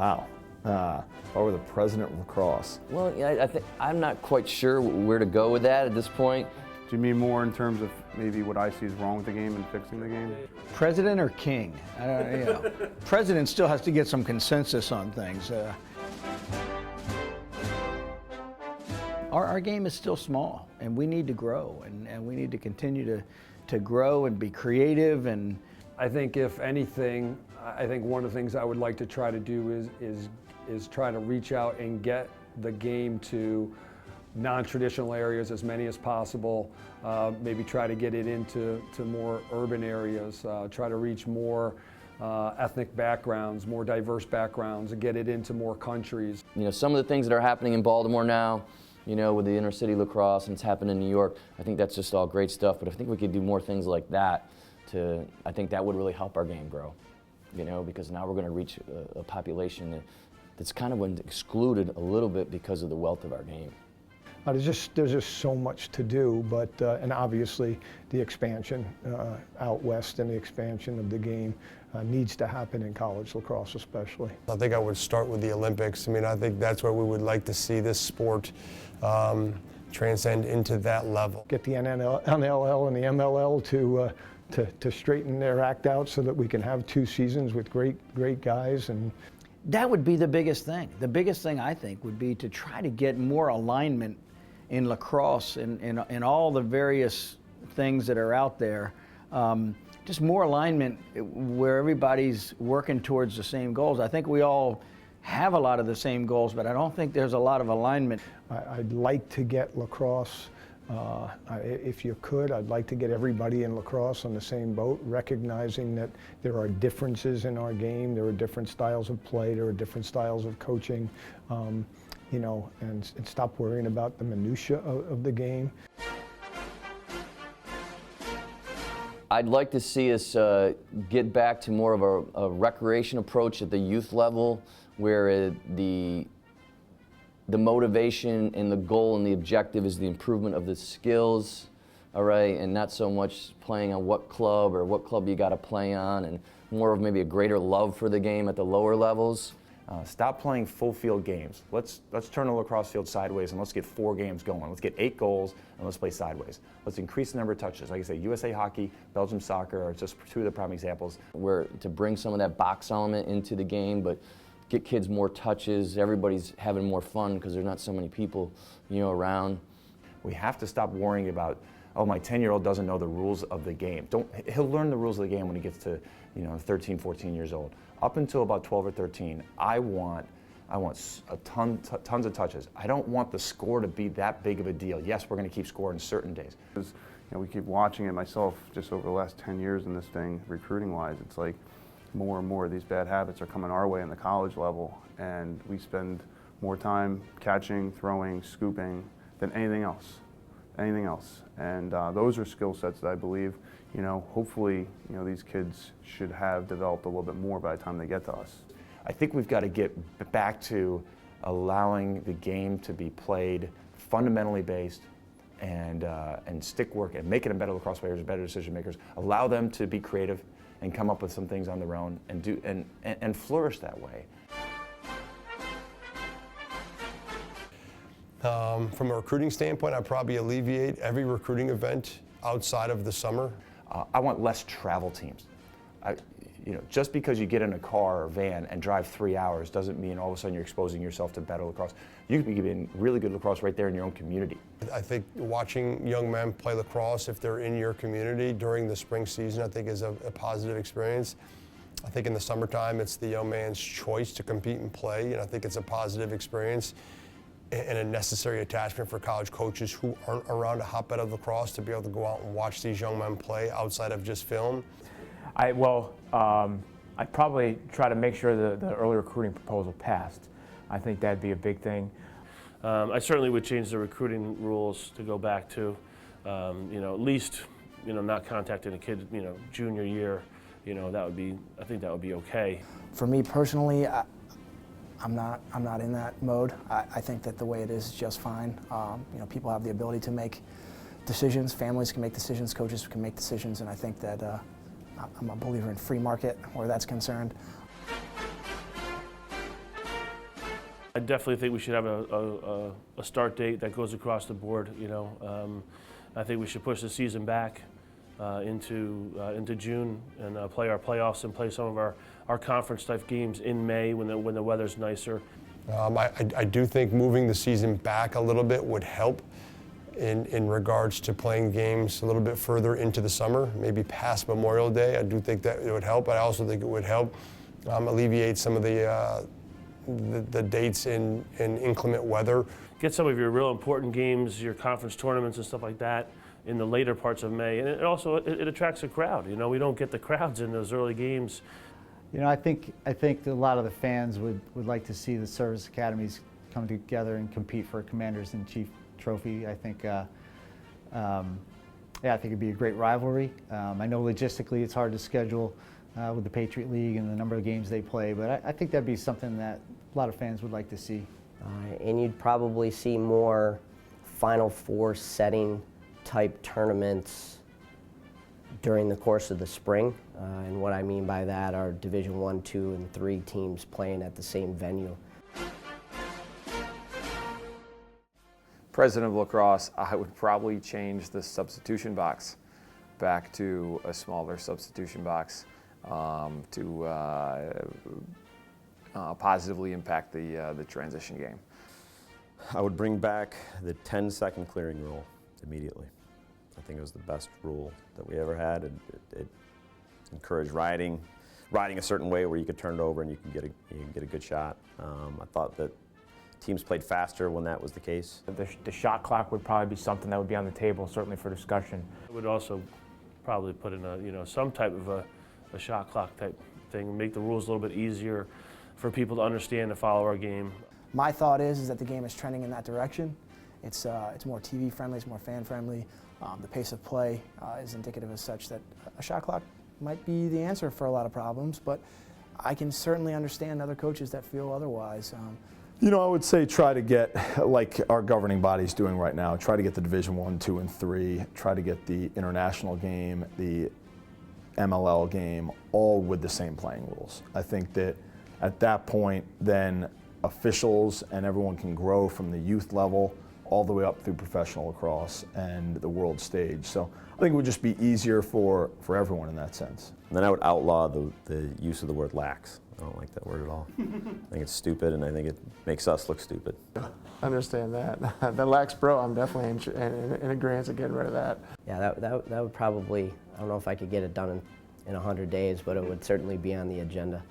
Wow. If I were the president of lacrosse. Well, yeah, I'm not quite sure where to go with that at this point. Do you mean more in terms of maybe what I see is wrong with the game and fixing the game? President or king? President still has to get some consensus on things. Our game is still small, and we need to grow, and we need to continue to grow and be creative. And I think if anything, I think one of the things I would like to try to do is try to reach out and get the game to non-traditional areas, as many as possible. Maybe try to get it into more urban areas. Try to reach more ethnic backgrounds, more diverse backgrounds, and get it into more countries. You know, some of the things that are happening in Baltimore now, you know, with the inner city lacrosse, and it's happened in New York, I think that's just all great stuff, but I think we could do more things like that I think that would really help our game grow, you know, because now we're going to reach a population that's kind of been excluded a little bit because of the wealth of our game. There's just so much to do, but and obviously the expansion out west and the expansion of the game needs to happen in college lacrosse especially. I think I would start with the Olympics. I mean, I think that's where we would like to see this sport transcend into that level. Get the NLL and the MLL to straighten their act out so that we can have 2 seasons with great guys. And that would be the biggest thing. The biggest thing, I think, would be to try to get more alignment in lacrosse in all the various things that are out there. Just more alignment where everybody's working towards the same goals. I think we all have a lot of the same goals, but I don't think there's a lot of alignment. I'd like to get lacrosse, if you could, I'd like to get everybody in lacrosse on the same boat, recognizing that there are differences in our game, there are different styles of play, there are different styles of coaching, you know, and stop worrying about the minutia of the game. I'd like to see us get back to more of a recreation approach at the youth level, where the motivation and the goal and the objective is the improvement of the skills, all right, and not so much playing on what club you got to play on, and more of maybe a greater love for the game at the lower levels. Stop playing full field games. Let's turn the lacrosse field sideways and let's get 4 games going. Let's get 8 goals and let's play sideways. Let's increase the number of touches. Like I say, USA Hockey, Belgium Soccer are just 2 of the prime examples. Where to bring some of that box element into the game, but get kids more touches. Everybody's having more fun because there's not so many people, you know, around. We have to stop worrying about, oh, my 10-year-old doesn't know the rules of the game. He'll learn the rules of the game when he gets to, you know, 13, 14 years old. Up until about 12 or 13, I want tons of touches. I don't want the score to be that big of a deal. Yes, we're going to keep scoring certain days. You know, we keep watching it myself just over the last 10 years in this thing, recruiting-wise. It's like more and more of these bad habits are coming our way in the college level, and we spend more time catching, throwing, scooping than anything else. And those are skill sets that I believe, you know, hopefully, you know, these kids should have developed a little bit more by the time they get to us. I think we've got to get back to allowing the game to be played fundamentally based and stick work and making them better lacrosse players, better decision makers. Allow them to be creative and come up with some things on their own and flourish that way. From a recruiting standpoint, I'd probably alleviate every recruiting event outside of the summer. I want less travel teams. You know, just because you get in a car or van and drive 3 hours doesn't mean all of a sudden you're exposing yourself to better lacrosse. You can be getting really good lacrosse right there in your own community. I think watching young men play lacrosse, if they're in your community during the spring season, I think is a positive experience. I think in the summertime, it's the young man's choice to compete and play, and I think it's a positive experience and a necessary attachment for college coaches who aren't around a hotbed of lacrosse to be able to go out and watch these young men play outside of just film. I'd probably try to make sure the early recruiting proposal passed. I think that'd be a big thing. I certainly would change the recruiting rules to go back to, you know, at least, you know, not contacting a kid, you know, junior year. You know, I think that would be okay. For me personally, I'm not in that mode. I think that the way it is just fine. You know, people have the ability to make decisions. Families can make decisions. Coaches can make decisions, and I think that I'm a believer in free market where that's concerned. I definitely think we should have a start date that goes across the board. I think we should push the season back into June and play our playoffs and play some of our conference type games in May when the weather's nicer. I do think moving the season back a little bit would help in regards to playing games a little bit further into the summer, maybe past Memorial Day. I do think that it would help, but I also think it would help alleviate some of the dates in inclement weather. Get some of your real important games, your conference tournaments and stuff like that in the later parts of May. And it also attracts a crowd. We don't get the crowds in those early games. I think a lot of the fans would like to see the service academies come together and compete for a Commanders-in-Chief trophy. I think, I think it'd be a great rivalry. I know logistically it's hard to schedule with the Patriot League and the number of games they play, but I think that'd be something that a lot of fans would like to see. And you'd probably see more Final Four setting type tournaments during the course of the spring. And what I mean by that are Division I, II, and III teams playing at the same venue. President of Lacrosse, I would probably change the substitution box back to a smaller substitution box to positively impact the transition game. I would bring back the 10-second clearing rule immediately. I think it was the best rule that we ever had. It encouraged riding a certain way where you could turn it over and you can get a good shot. I thought that teams played faster when that was the case. The shot clock would probably be something that would be on the table, certainly for discussion. I would also probably put in some type of a shot clock type thing, make the rules a little bit easier for people to understand and follow our game. My thought is that the game is trending in that direction. It's more TV friendly, it's more fan friendly. The pace of play is indicative as such that a shot clock might be the answer for a lot of problems, but I can certainly understand other coaches that feel otherwise. I would say try to get, like our governing body's doing right now, try to get the Division I, II, and III, try to get the international game, the MLL game, all with the same playing rules. I think that at that point, then officials and everyone can grow from the youth level all the way up through professional lacrosse and the world stage. So I think it would just be easier for everyone in that sense. And then I would outlaw the use of the word lax. I don't like that word at all. I think it's stupid, and I think it makes us look stupid. Understand that. The lax pro, I'm definitely in agreement of getting rid of that. Yeah, that would probably, I don't know if I could get it done in 100 days, but it would certainly be on the agenda.